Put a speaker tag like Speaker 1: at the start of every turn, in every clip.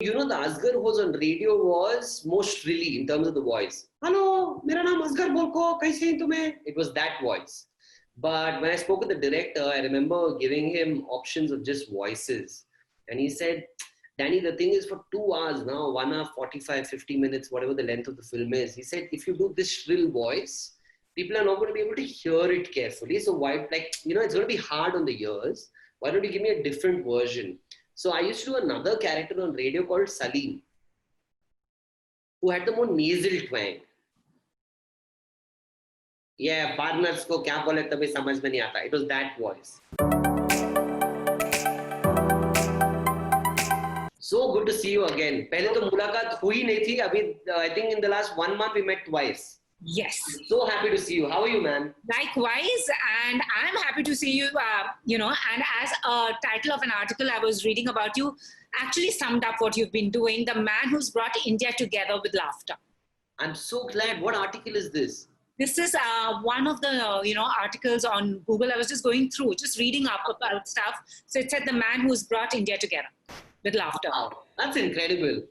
Speaker 1: You know, the Asghar who was on radio was most frilly in terms of the voice. Hello, mera naam Asghar bolko, kaise hain tumhe? It was that voice. But when I spoke with the director, I remember giving him options of just voices. And he said, Danny, the thing is for 2 hours now, 1 hour, 45, 50 minutes, whatever the length of the film is. He said, if you do this shrill voice, people are not going to be able to hear it carefully. So why, it's going to be hard on the ears. Why don't you give me a different version? So I used to do another character on radio called Salim, who had the more nasal twang. Yeah, partners ko kya bole tabhi samajh mein nahi aata. It was that voice. So good to see you again. पहले तो मुलाकात हुई नहीं थी. अभी I think in the last 1 month we met twice.
Speaker 2: Yes.
Speaker 1: So happy to see you. How are you, man?
Speaker 2: Likewise, and I'm happy to see you, and as a title of an article I was reading about you actually summed up what you've been doing, the man who's brought India together with laughter.
Speaker 1: I'm so glad. What article is this?
Speaker 2: This is one of the, articles on Google. I was just going through, just reading up about stuff. So it said the man who's brought India together with laughter.
Speaker 1: Wow, that's incredible.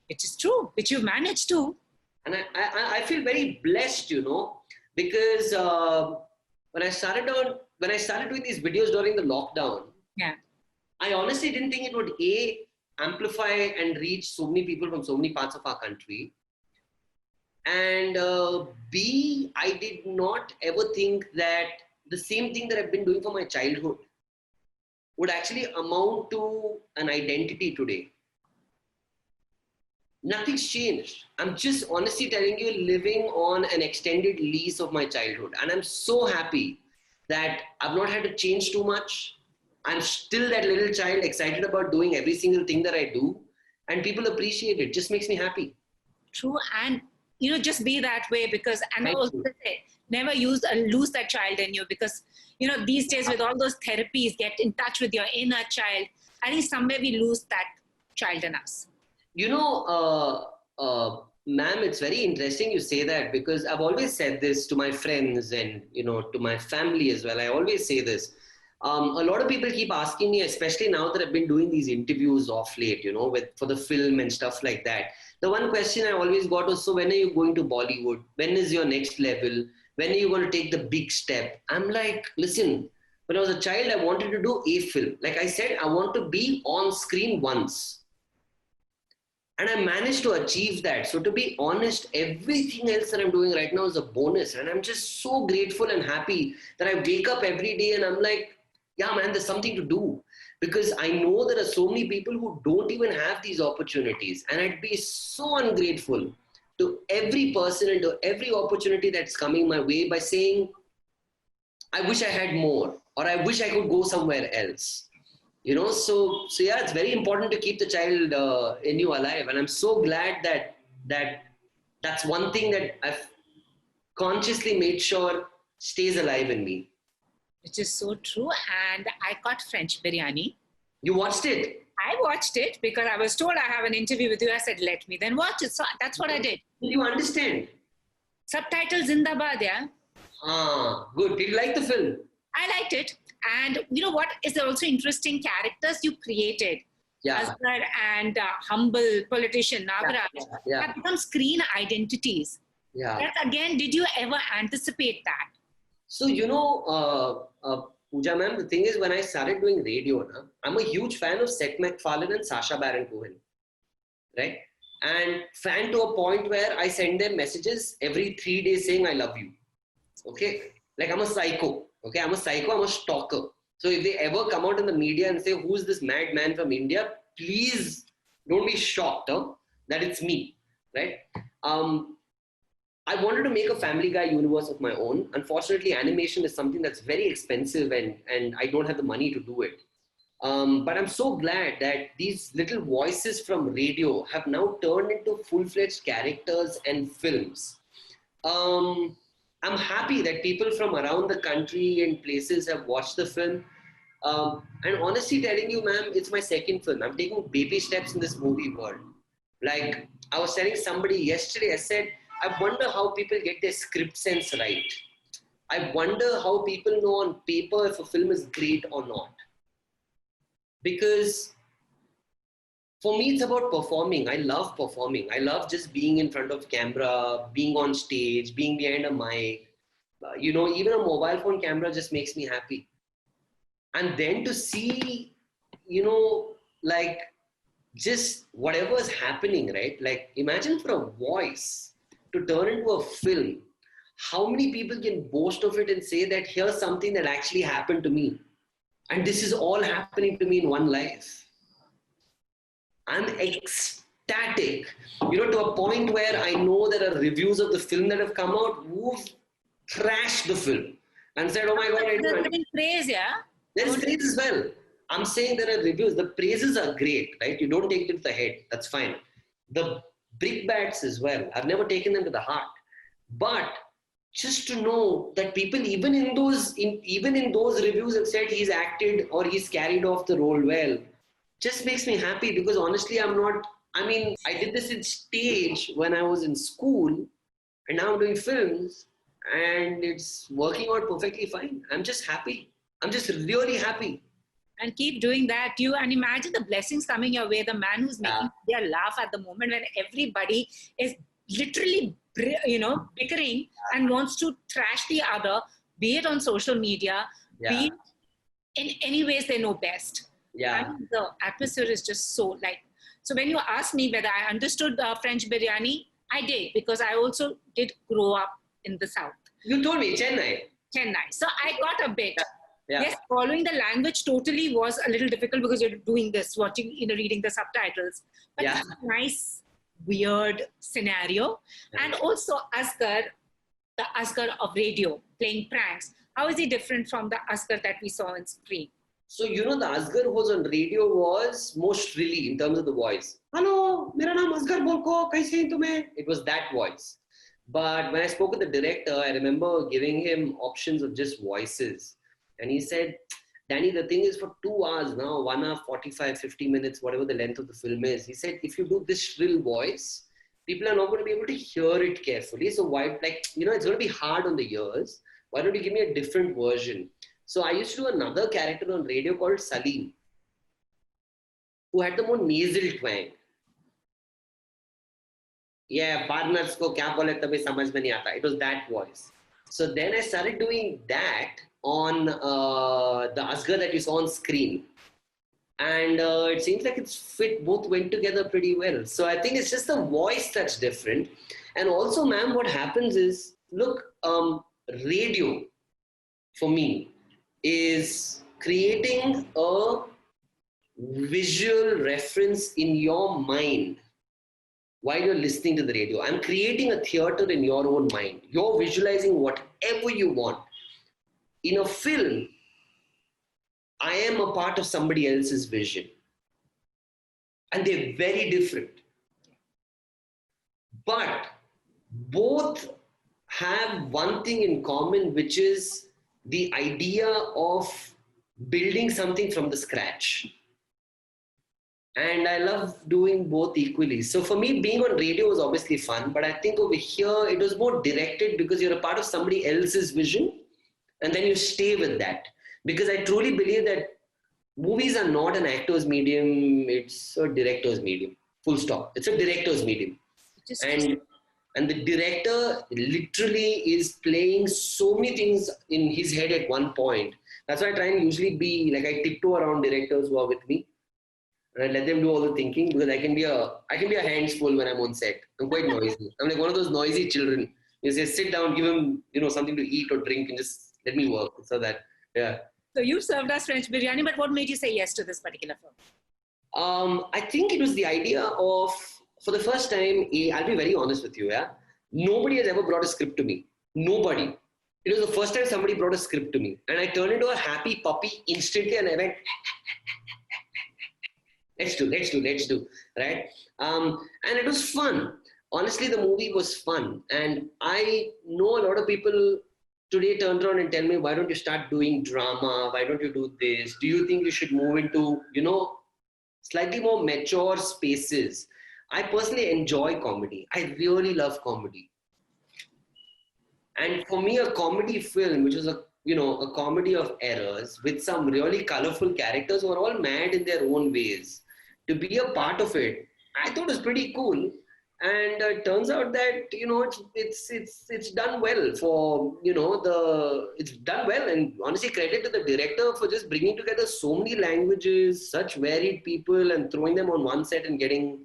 Speaker 2: Which is true, which you've managed to.
Speaker 1: And I feel very blessed, because when I started doing these videos during the lockdown,
Speaker 2: yeah,
Speaker 1: I honestly didn't think it would amplify and reach so many people from so many parts of our country. And B, I did not ever think that the same thing that I've been doing for my childhood would actually amount to an identity today. Nothing's changed. I'm just honestly telling you, living on an extended lease of my childhood. And I'm so happy that I've not had to change too much. I'm still that little child excited about doing every single thing that I do. And people appreciate it. Just makes me happy.
Speaker 2: True. And, just be that way because, and I also say, never lose that child in you because, these days with all those therapies, get in touch with your inner child. I think somewhere we lose that child in us.
Speaker 1: Ma'am, it's very interesting you say that because I've always said this to my friends and, to my family as well. I always say this. A lot of people keep asking me, especially now that I've been doing these interviews off late, for the film and stuff like that. The one question I always got was, so when are you going to Bollywood? When is your next level? When are you going to take the big step? I'm like, listen, when I was a child, I wanted to do a film. Like I said, I want to be on screen once. And I managed to achieve that. So to be honest, everything else that I'm doing right now is a bonus. And I'm just so grateful and happy that I wake up every day and I'm like, yeah, man, there's something to do. Because I know there are so many people who don't even have these opportunities. And I'd be so ungrateful to every person and to every opportunity that's coming my way by saying, I wish I had more, or I wish I could go somewhere else. So yeah, it's very important to keep the child in you alive. And I'm so glad that's one thing that I've consciously made sure stays alive in me.
Speaker 2: Which is so true. And I got French Biryani.
Speaker 1: You watched it?
Speaker 2: I watched it because I was told I have an interview with you. I said, let me then watch it. So that's what I did.
Speaker 1: Did you understand?
Speaker 2: Subtitles Zindabad, yeah.
Speaker 1: Good. Did you like the film?
Speaker 2: I liked it. And you know what is also interesting? Characters you created.
Speaker 1: Yeah.
Speaker 2: Asghar and humble politician Nagaraj have become screen identities.
Speaker 1: Yeah.
Speaker 2: That again, did you ever anticipate that?
Speaker 1: So, Pooja ma'am, the thing is when I started doing radio, I'm a huge fan of Seth MacFarlane and Sacha Baron Cohen. Right? And fan to a point where I send them messages every 3 days saying I love you. Okay? Like I'm a psycho. Okay, I'm a psycho, I'm a stalker. So if they ever come out in the media and say, who's this madman from India? Please don't be shocked that it's me, right? I wanted to make a Family Guy universe of my own. Unfortunately, animation is something that's very expensive and I don't have the money to do it. But I'm so glad that these little voices from radio have now turned into full-fledged characters and films. I'm happy that people from around the country and places have watched the film. And honestly telling you, ma'am, it's my second film. I'm taking baby steps in this movie world. Like I was telling somebody yesterday, I said, I wonder how people get their script sense right. I wonder how people know on paper if a film is great or not. Because For me, it's about performing. I love performing. I love just being in front of camera, being on stage, being behind a mic. Even a mobile phone camera just makes me happy. And then to see, like just whatever's happening, right? Like imagine for a voice to turn into a film. How many people can boast of it and say that here's something that actually happened to me? And this is all happening to me in one life. I'm ecstatic, to a point where I know there are reviews of the film that have come out who've trashed the film and said, oh my God, I
Speaker 2: There's
Speaker 1: don't.
Speaker 2: praise, yeah?
Speaker 1: There is praise as well. I'm saying there are reviews. The praises are great, right? You don't take it to the head. That's fine. The brickbats as well. I've never taken them to the heart. But just to know that people, even in those reviews, have said he's acted or he's carried off the role well, just makes me happy because honestly, I did this in stage when I was in school, and now I'm doing films, and it's working out perfectly fine. I'm just happy. I'm just really happy.
Speaker 2: And keep doing that. And imagine the blessings coming your way. The man who's making India laugh at the moment when everybody is literally, bickering and wants to trash the other, be it on social media, be it in any ways they know best.
Speaker 1: Yeah.
Speaker 2: And the atmosphere is just so so when you asked me whether I understood French biryani, I did, because I also did grow up in the South.
Speaker 1: You told me, Chennai.
Speaker 2: So I got a bit.
Speaker 1: Yeah.
Speaker 2: Yes, following the language totally was a little difficult because you're doing this, watching, reading the subtitles. But it's a nice, weird scenario. Yeah. And also Asghar, the Asghar of radio, playing pranks. How is he different from the Asghar that we saw on screen?
Speaker 1: So, the Asghar who was on radio was more shrilly in terms of the voice. Hello, mera naam Asghar bolko, kaise hain tumhe? It was that voice. But when I spoke with the director, I remember giving him options of just voices. And he said, Danny, the thing is for 2 hours now, 1 hour, 45, 50 minutes, whatever the length of the film is. He said, if you do this shrill voice, people are not going to be able to hear it carefully. So why, it's going to be hard on the ears. Why don't you give me a different version? So I used to do another character on radio called Salim, who had the more nasal twang. Yeah, partners ko kya bole tabhi samajh mein nahi aata. It was that voice. So then I started doing that on the Asghar that you saw on screen. And it seems like both went together pretty well. So I think it's just the voice that's different. And also, ma'am, what happens is, look, radio for me is creating a visual reference in your mind while you're listening to the radio. I'm creating a theater in your own mind. You're visualizing whatever you want. In a film, I am a part of somebody else's vision. And they're very different. But both have one thing in common, which is the idea of building something from the scratch. And I love doing both equally. So for me, being on radio was obviously fun, but I think over here, it was more directed because you're a part of somebody else's vision, and then you stay with that. Because I truly believe that movies are not an actor's medium, it's a director's medium. Full stop. It's a director's medium. And the director literally is playing so many things in his head at one point. That's why I try and usually be, I tiptoe around directors who are with me. And I let them do all the thinking, because I can be a hands full when I'm on set. I'm quite noisy. I'm like one of those noisy children. You say, sit down, give him, something to eat or drink, and just let me work. So that, yeah.
Speaker 2: So you served us French biryani, but what made you say yes to this particular film?
Speaker 1: I think it was the idea of, for the first time, I'll be very honest with you, yeah. Nobody has ever brought a script to me. Nobody. It was the first time somebody brought a script to me. And I turned into a happy puppy instantly, and I went, let's do, right? And it was fun. Honestly, the movie was fun. And I know a lot of people today turn around and tell me, why don't you start doing drama? Why don't you do this? Do you think you should move into, slightly more mature spaces? I personally enjoy comedy. I really love comedy. And for me, a comedy film, which was a comedy of errors with some really colorful characters who are all mad in their own ways. to be a part of it, I thought it was pretty cool. And it turns out that, you know, it's done well for, you know, it's done well. And honestly, credit to the director for just bringing together so many languages, such varied people, and throwing them on one set and getting,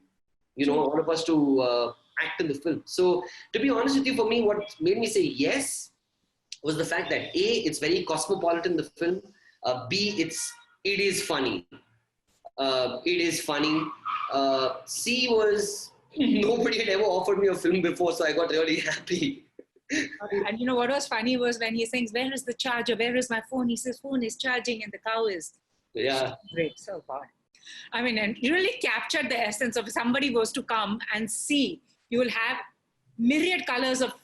Speaker 1: you know, all of us to act in the film. So to be honest with you, for me, what made me say yes was the fact that A, it's very cosmopolitan, the film. B, it is funny. It is funny. C was nobody had ever offered me a film before, so I got really happy.
Speaker 2: And you know what was funny was when he sings, "Where is the charger? Where is my phone?" He says, "Phone is charging," and the cow is.
Speaker 1: Yeah.
Speaker 2: Great. So God. I mean, and you really captured the essence of if somebody was to come and see, you will have myriad colors of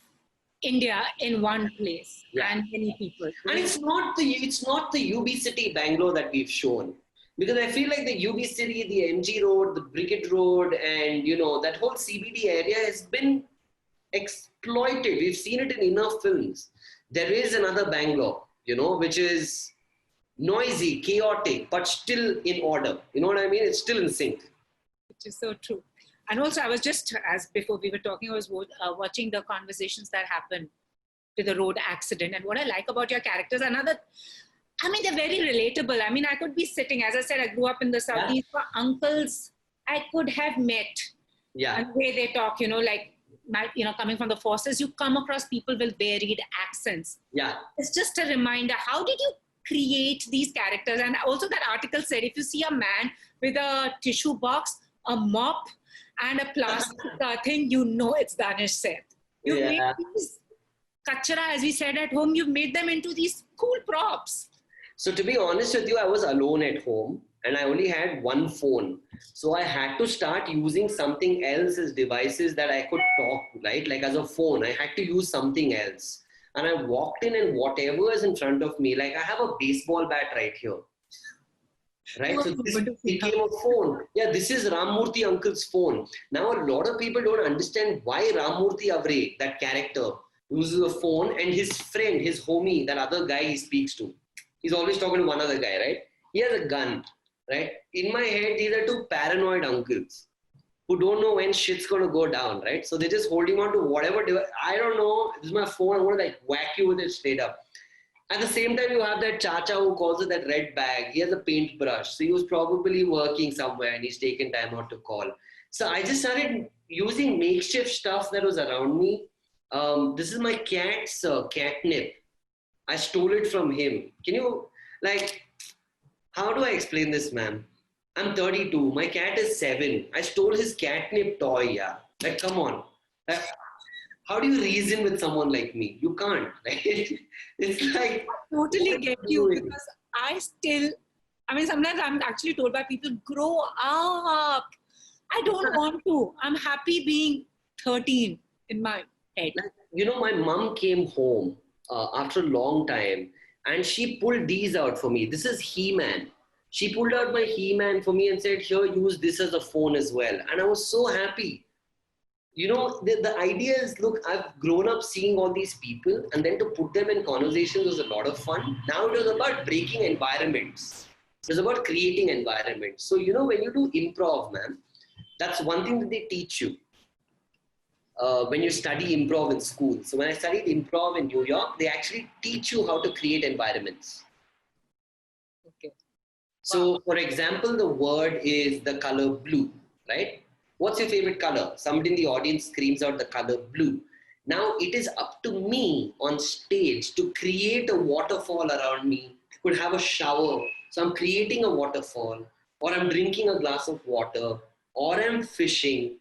Speaker 2: India in one place, and many people.
Speaker 1: And it's not the UB City Bangalore that we've shown. Because I feel like the UB City, the MG Road, the Brigade Road, and, you know, that whole CBD area has been exploited. We've seen it in enough films. There is another Bangalore, you know, which is noisy, chaotic, but still in order. You know what I mean? It's still in sync.
Speaker 2: Which is so true. And also, I was just, as before we were talking, I was watching the conversations that happened to the road accident. And what I like about your characters, I mean, they're very relatable. I mean, I could be sitting, as I said, I grew up in the South. These were uncles I could have met.
Speaker 1: Yeah.
Speaker 2: And the way they talk, you know, like, coming from the forces, you come across people with varied accents.
Speaker 1: Yeah.
Speaker 2: It's just a reminder, how did you create these characters? And also that article said, if you see a man with a tissue box, a mop, and a plastic thing, you know it's Danish Sait. You made these kachara, as we said at home, you've made them into these cool props.
Speaker 1: So to be honest with you, I was alone at home and I only had one phone. So I had to start using something else as devices that I could talk, right? Like as a phone, I had to use something else. And I walked in and whatever is in front of me, like I have a baseball bat right here. Right? So this became a phone. Yeah, this is Ramurthy uncle's phone. Now a lot of people don't understand why Ramurthy Avre, that character, uses a phone, and his friend, his homie, that other guy he speaks to. He's always talking to one other guy, right? He has a gun, right? In my head, these are two paranoid uncles who don't know when shit's going to go down, right? So they're just holding on to whatever device. I don't know. This is my phone. I'm going to like whack you with it straight up. At the same time, you have that chacha who calls it that red bag. He has a paintbrush. So he was probably working somewhere and he's taken time out to call. So I just started using makeshift stuff that was around me. This is my cat's catnip. I stole it from him. Can you, like, how do I explain this, ma'am? I'm 32. My cat is 7. I stole his catnip toy, yeah. Like, come on. How do you reason with someone like me? You can't, right? It's like...
Speaker 2: I totally get you, because sometimes I'm actually told by people, grow up. I don't want to. I'm happy being 13 in my head.
Speaker 1: You know, my mom came home after a long time and she pulled these out for me. This is He-Man. She pulled out my He-Man for me and said, here, use this as a phone as well. And I was so happy. You know, the idea is, look, I've grown up seeing all these people, and then to put them in conversations was a lot of fun. Now it was about breaking environments. It was about creating environments. So, you know, when you do improv, man, that's one thing that they teach you. When you study improv in school. So when I studied improv in New York, they actually teach you how to create environments.
Speaker 2: Okay.
Speaker 1: So, for example, the word is the color blue, right? What's your favorite color? Somebody in the audience screams out the color blue. Now it is up to me on stage to create a waterfall around me. I could have a shower. So I'm creating a waterfall, or I'm drinking a glass of water, or I'm fishing,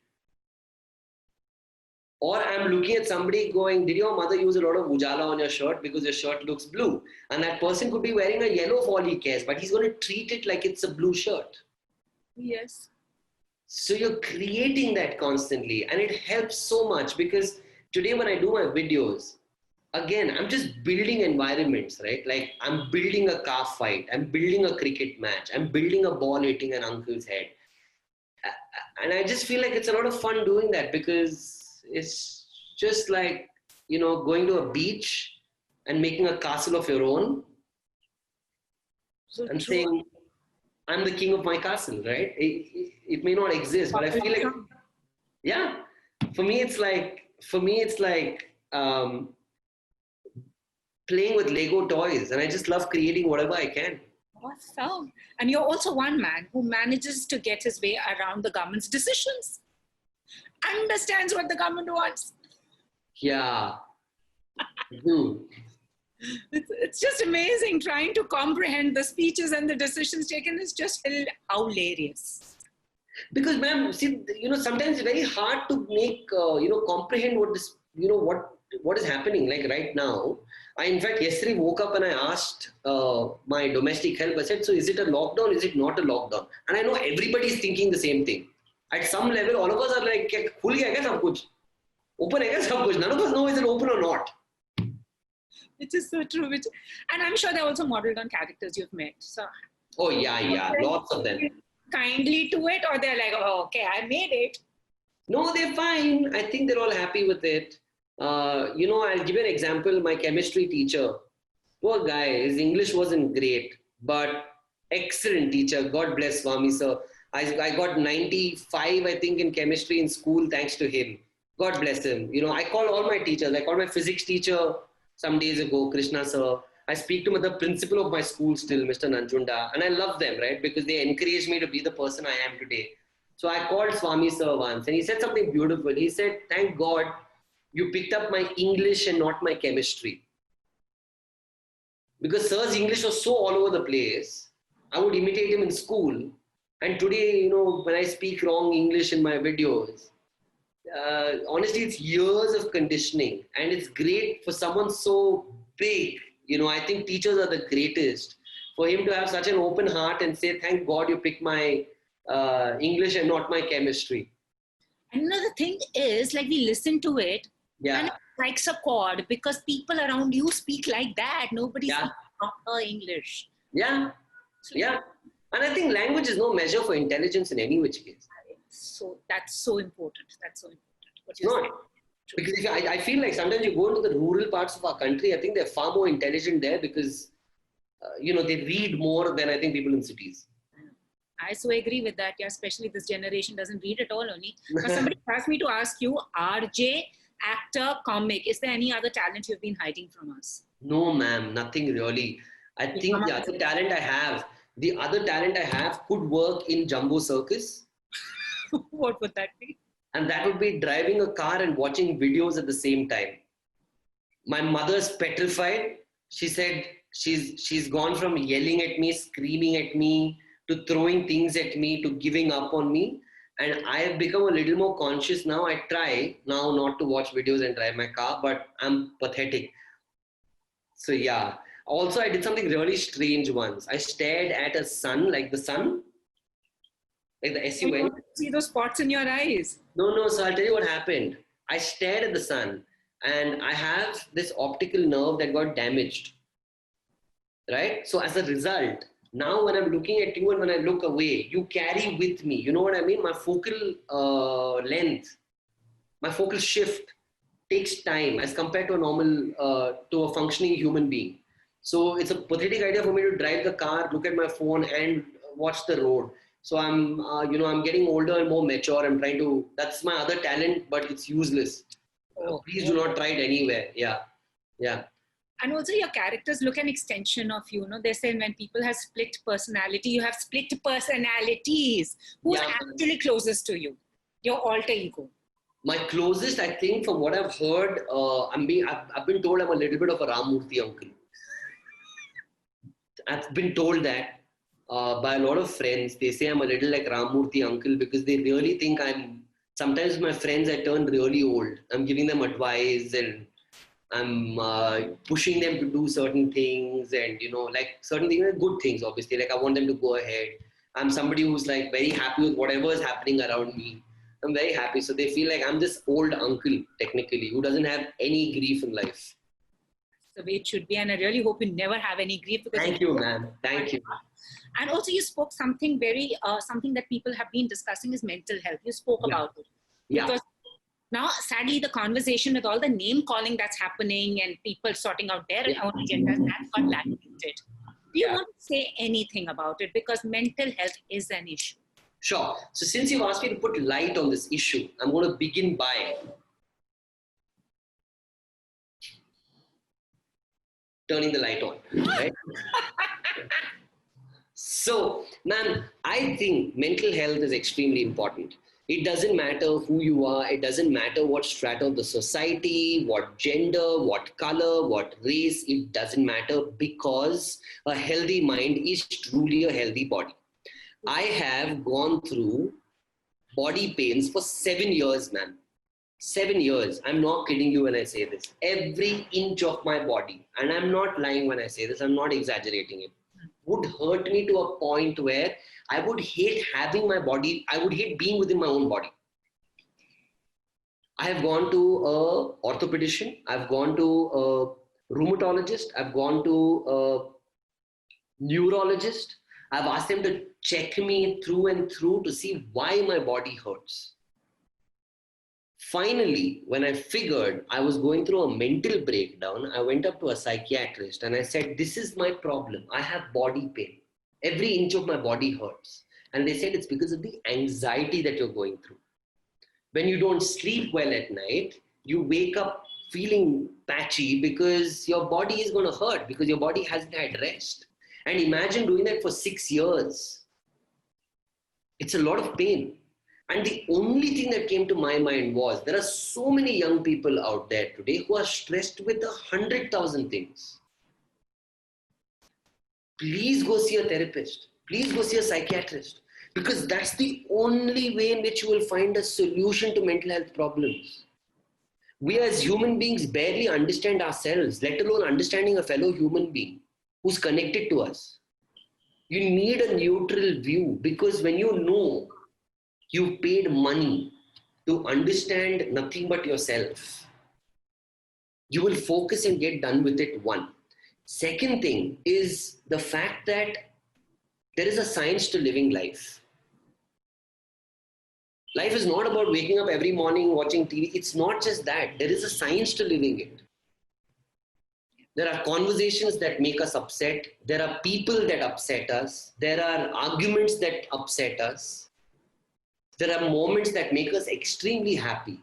Speaker 1: or I'm looking at somebody going, did your mother use a lot of ujala on your shirt because your shirt looks blue? And that person could be wearing a yellow for all he cares, but he's going to treat it like it's a blue shirt.
Speaker 2: Yes.
Speaker 1: So you're creating that constantly, and it helps so much, because today when I do my videos, again, I'm just building environments, right? Like I'm building a car fight, I'm building a cricket match, I'm building a ball hitting an uncle's head. And I just feel like it's a lot of fun doing that, because it's just like, you know, going to a beach and making a castle of your own.
Speaker 2: So
Speaker 1: and
Speaker 2: true.
Speaker 1: saying, I'm the king of my castle, right? It may not exist, but I feel like, yeah, for me, it's like playing with Lego toys, and I just love creating whatever I can.
Speaker 2: Awesome. And you're also one man who manages to get his way around the government's decisions, understands what the government wants.
Speaker 1: Yeah. Hmm.
Speaker 2: It's just amazing trying to comprehend the speeches and the decisions taken is just hilarious.
Speaker 1: Because, ma'am, see, sometimes it's very hard to make, comprehend what this, what is happening. Like right now, I, in fact, yesterday woke up and I asked my domestic help, I said, so is it a lockdown? Is it not a lockdown? And I know everybody is thinking the same thing. At some level, all of us are like, khul gaya kya sab kuch? Open hai kya sab kuch? None of us know is it open or not.
Speaker 2: Which is so true. And I'm sure they're also modeled on characters you've met. So,
Speaker 1: oh, yeah, lots of them.
Speaker 2: Kindly to it, or they're like, oh, okay, I made it.
Speaker 1: No, they're fine. I think they're all happy with it. I'll give you an example. My chemistry teacher, poor guy, his English wasn't great, but excellent teacher. God bless Swami sir. I got 95, I think, in chemistry in school thanks to him. God bless him. I call all my teachers. I called my physics teacher some days ago, Krishna sir. I speak to the principal of my school still, Mr. Nanjunda, and I love them, right? Because they encouraged me to be the person I am today. So I called Swami sir once and he said something beautiful. He said, thank God you picked up my English and not my chemistry. Because sir's English was so all over the place. I would imitate him in school. And today, when I speak wrong English in my videos, honestly, it's years of conditioning. And it's great for someone so big. I think teachers are the greatest. For him to have such an open heart and say, thank God you picked my English and not my chemistry.
Speaker 2: And the thing is, like, we listen to it, and it strikes a chord because people around you speak like that. Nobody speaks proper English.
Speaker 1: Yeah. And I think language is no measure for intelligence in any which case.
Speaker 2: So that's so important.
Speaker 1: It's not. Because I feel like sometimes you go into the rural parts of our country, I think they're far more intelligent there because, they read more than I think people in cities.
Speaker 2: I so agree with that. Yeah, especially this generation doesn't read at all only. But somebody asked me to ask you, RJ, actor, comic, is there any other talent you've been hiding from us?
Speaker 1: No, ma'am, nothing really. I think the other talent I have could work in Jumbo Circus.
Speaker 2: What would that be?
Speaker 1: And that would be driving a car and watching videos at the same time. My mother's petrified. She said she's gone from yelling at me, screaming at me, to throwing things at me, to giving up on me. And I have become a little more conscious now. I try now not to watch videos and drive my car, but I'm pathetic. So yeah. Also, I did something really strange once. I stared at a sun, like the sun, like the SUN.
Speaker 2: You see those spots in your eyes.
Speaker 1: No. So I'll tell you what happened. I stared at the sun and I have this optical nerve that got damaged. Right? So as a result, now when I'm looking at you and when I look away, you carry with me. You know what I mean? My focal length, my focal shift takes time as compared to a normal, to a functioning human being. So it's a pathetic idea for me to drive the car, look at my phone and watch the road. So I'm getting older and more mature. I'm trying to, that's my other talent, but it's useless. Please do not try it anywhere. Yeah.
Speaker 2: And also your characters look an extension of you. They say when people have split personality, you have split personalities. Who's actually closest to you? Your alter ego.
Speaker 1: My closest, I think, from what I've heard, I've been told I'm a little bit of a Ramurthy uncle. I've been told that by a lot of friends. They say I'm a little like Ramurthy uncle because they really think sometimes my friends, I turn really old. I'm giving them advice and I'm pushing them to do certain things and, like certain things, good things, obviously. Like I want them to go ahead. I'm somebody who's like very happy with whatever is happening around me. I'm very happy. So they feel like I'm this old uncle, technically, who doesn't have any grief in life.
Speaker 2: The way it should be. And I really hope you never have any grief.
Speaker 1: Thank you, ma'am. Thank you.
Speaker 2: And also you spoke something something that people have been discussing is mental health. You spoke about it.
Speaker 1: Yeah.
Speaker 2: Because now, sadly, the conversation with all the name calling that's happening and people sorting out their own agendas, that's got lacerated. Do you want to say anything about it? Because mental health is an issue.
Speaker 1: Sure. So since you've asked me to put light on this issue, I'm going to begin by turning the light on, right? So, ma'am, I think mental health is extremely important. It doesn't matter who you are. It doesn't matter what strata of the society, what gender, what color, what race. It doesn't matter, because a healthy mind is truly a healthy body. I have gone through body pains for 7 years, ma'am. 7 years. I'm not kidding you when I say this. Every inch of my body, and I'm not lying when I say this, I'm not exaggerating it, would hurt me to a point where I would hate having my body, I would hate being within my own body. I have gone to a orthopedician, I've gone to a rheumatologist, I've gone to a neurologist. I've asked them to check me through and through to see why my body hurts. Finally, when I figured I was going through a mental breakdown, I went up to a psychiatrist and I said, this is my problem. I have body pain. Every inch of my body hurts. And they said it's because of the anxiety that you're going through. When you don't sleep well at night, you wake up feeling patchy because your body is going to hurt, because your body hasn't had rest. And imagine doing that for 6 years. It's a lot of pain. And the only thing that came to my mind was, there are so many young people out there today who are stressed with 100,000 things. Please go see a therapist. Please go see a psychiatrist. Because that's the only way in which you will find a solution to mental health problems. We as human beings barely understand ourselves, let alone understanding a fellow human being who's connected to us. You need a neutral view, because when you know you paid money to understand nothing but yourself, you will focus and get done with it, one. Second thing is the fact that there is a science to living life. Life is not about waking up every morning, watching TV. It's not just that. There is a science to living it. There are conversations that make us upset. There are people that upset us. There are arguments that upset us. There are moments that make us extremely happy.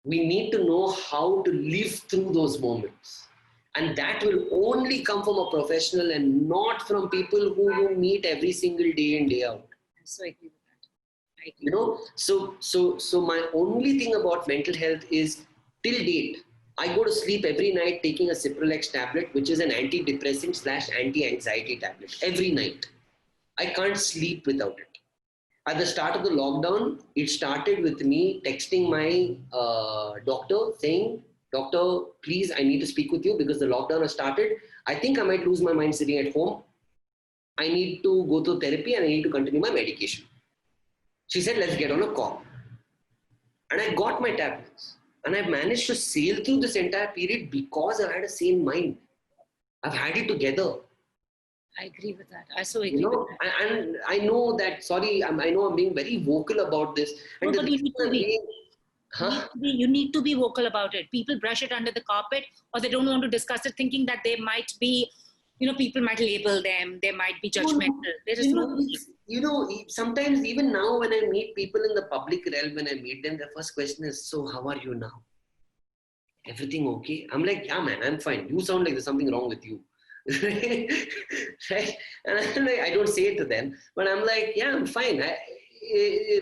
Speaker 1: We need to know how to live through those moments. And that will only come from a professional and not from people who you meet every single day in, day out.
Speaker 2: So I agree with that. I agree.
Speaker 1: You know, so my only thing about mental health is, till date, I go to sleep every night taking a Cipralex tablet, which is an antidepressant / anti-anxiety tablet, every night. I can't sleep without it. At the start of the lockdown, it started with me texting my doctor saying, doctor, please, I need to speak with you because the lockdown has started. I think I might lose my mind sitting at home. I need to go to therapy and I need to continue my medication. She said, let's get on a call. And I got my tablets. And I've managed to sail through this entire period because I've had a sane mind. I've had it together.
Speaker 2: I agree with that. I so agree with that.
Speaker 1: And I know that, sorry, I know I'm being very vocal about this. And
Speaker 2: no, but you need to be.
Speaker 1: Huh?
Speaker 2: You need to be vocal about it. People brush it under the carpet, or they don't want to discuss it, thinking that they might be, people might label them, they might be judgmental. There is
Speaker 1: sometimes even now when I meet people in the public realm, when I meet them, their first question is, so how are you now? Everything okay? I'm like, yeah, man, I'm fine. You sound like there's something wrong with you. Right? And I'm like, I don't say it to them, but I'm like, yeah, I'm fine.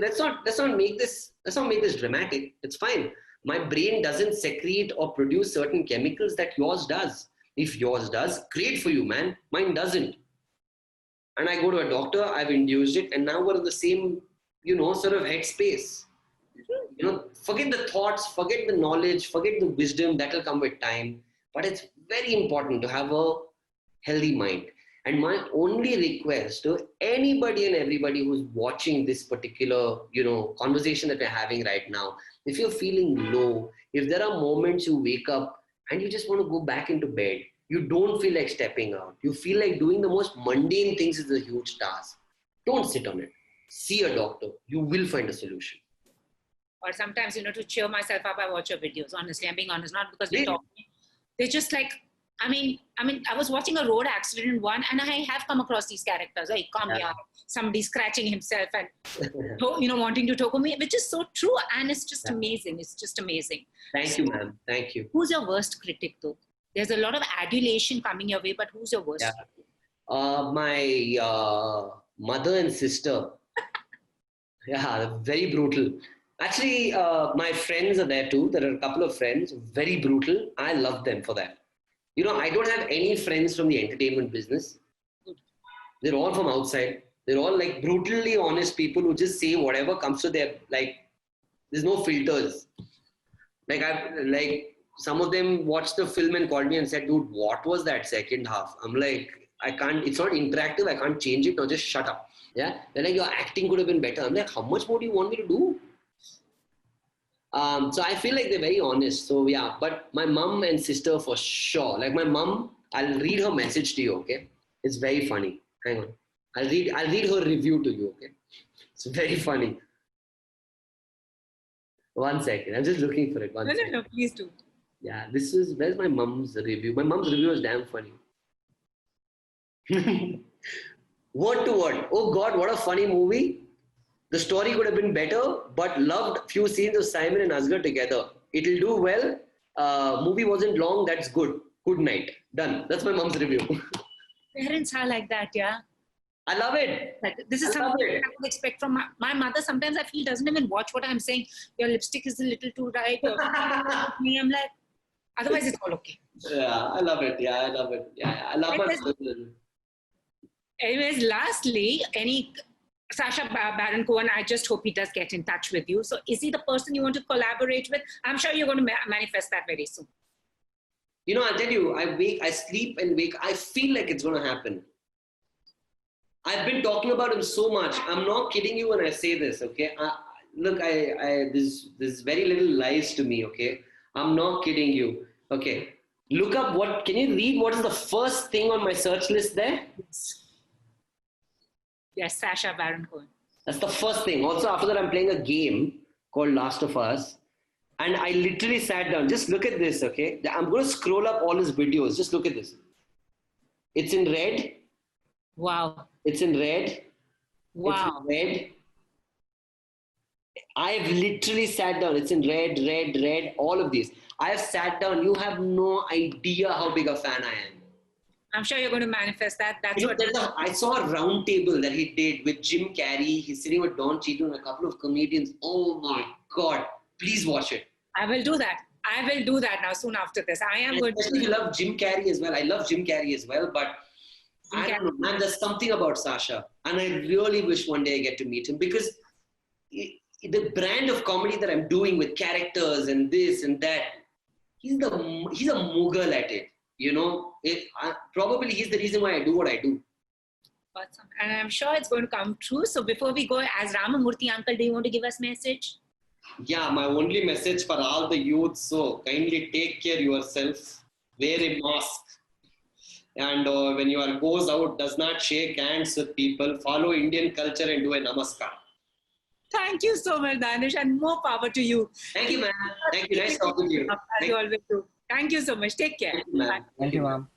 Speaker 1: Let's not make this dramatic. It's fine. My brain doesn't secrete or produce certain chemicals that yours does. If yours does, great for you, man. Mine doesn't. And I go to a doctor, I've induced it, and now we're in the same, sort of headspace. Forget the thoughts, forget the knowledge, forget the wisdom, that'll come with time. But it's very important to have a healthy mind. And my only request to anybody and everybody who's watching this particular, conversation that we're having right now, if you're feeling low, if there are moments you wake up and you just want to go back into bed, you don't feel like stepping out, you feel like doing the most mundane things is a huge task, don't sit on it. See a doctor. You will find a solution.
Speaker 2: Or sometimes, to cheer myself up, I watch your videos. Honestly, I'm being honest, not because we talk. They're just like, I was watching a road accident one, and I have come across these characters. Like, come here, somebody scratching himself and wanting to talk to me, which is so true, and it's just amazing. It's just amazing.
Speaker 1: Thank you, ma'am. Thank you.
Speaker 2: Who's your worst critic, though? There's a lot of adulation coming your way, but who's your worst?
Speaker 1: My mother and sister. Very brutal. Actually, my friends are there too. There are a couple of friends, very brutal. I love them for that. I don't have any friends from the entertainment business. They're all from outside. They're all like brutally honest people who just say whatever comes to their, like, there's no filters. Like some of them watched the film and called me and said, dude, what was that second half? I'm like, I can't, it's not interactive. I can't change it. Now just shut up. Yeah. They're like, your acting could have been better. I'm like, how much more do you want me to do? So I feel like they're very honest. So yeah, but my mom and sister for sure. Like my mom, I'll read her message to you, okay? It's very funny. Hang on. I'll read her review to you, okay? It's very funny. 1 second. I'm just looking for it.
Speaker 2: No, please do.
Speaker 1: Yeah, where's my mom's review? My mom's review is damn funny. Word to word. Oh God, what a funny movie. The story could have been better, but loved few scenes of Simon and Asghar together. It'll do well. Movie wasn't long. That's good. Good night. Done. That's my mom's review.
Speaker 2: Parents are like that, yeah.
Speaker 1: I love it.
Speaker 2: Like, this is something I would expect from my mother. Sometimes I feel doesn't even watch what I'm saying. Your lipstick is a little too bright. I'm like, otherwise it's all okay.
Speaker 1: Yeah, I love it. Yeah, I love it. Yeah, I love my children.
Speaker 2: Anyways, lastly, Sacha Baron Cohen, I just hope he does get in touch with you. So is he the person you want to collaborate with? I'm sure you're going to manifest that very soon.
Speaker 1: I'll tell you, I sleep and wake. I feel like it's going to happen. I've been talking about him so much. I'm not kidding you when I say this, okay? Look, there's very little lies to me, okay? I'm not kidding you. Okay. Look up can you read what is the first thing on my search list there?
Speaker 2: Yes, Sacha Baron Cohen.
Speaker 1: That's the first thing. Also, after that, I'm playing a game called Last of Us. And I literally sat down. Just look at this, okay? I'm going to scroll up all his videos. Just look at this. It's in red.
Speaker 2: Wow.
Speaker 1: It's in red.
Speaker 2: Wow.
Speaker 1: It's in red. I've literally sat down. It's in red, red, red, all of these. I have sat down. You have no idea how big a fan I am.
Speaker 2: I'm sure you're going to manifest that.
Speaker 1: I saw a round table that he did with Jim Carrey. He's sitting with Don Cheadle and a couple of comedians. Oh my God. Please watch it.
Speaker 2: I will do that. I will do that now soon after this. I am going to.
Speaker 1: Especially if you love Jim Carrey as well. I love Jim Carrey as well, but I don't know, man, there's something about Sacha. And I really wish one day I get to meet him because the brand of comedy that I'm doing with characters and this and that, he's a Mughal at it. Probably he's the reason why I do what I do.
Speaker 2: Awesome. And I'm sure it's going to come true. So before we go, as Ramamurthy uncle, do you want to give us a message?
Speaker 1: Yeah, my only message for all the youth. So kindly take care of yourself. Wear a mask. And when you goes out, does not shake hands with people. Follow Indian culture and do a namaskar.
Speaker 2: Thank you so much, Danish, and more power to you.
Speaker 1: Thank you, man. Thank you. Nice talking to you.
Speaker 2: As you always do. Thank you so much. Take care.
Speaker 1: Thank you, ma'am.
Speaker 3: Thank you, ma'am.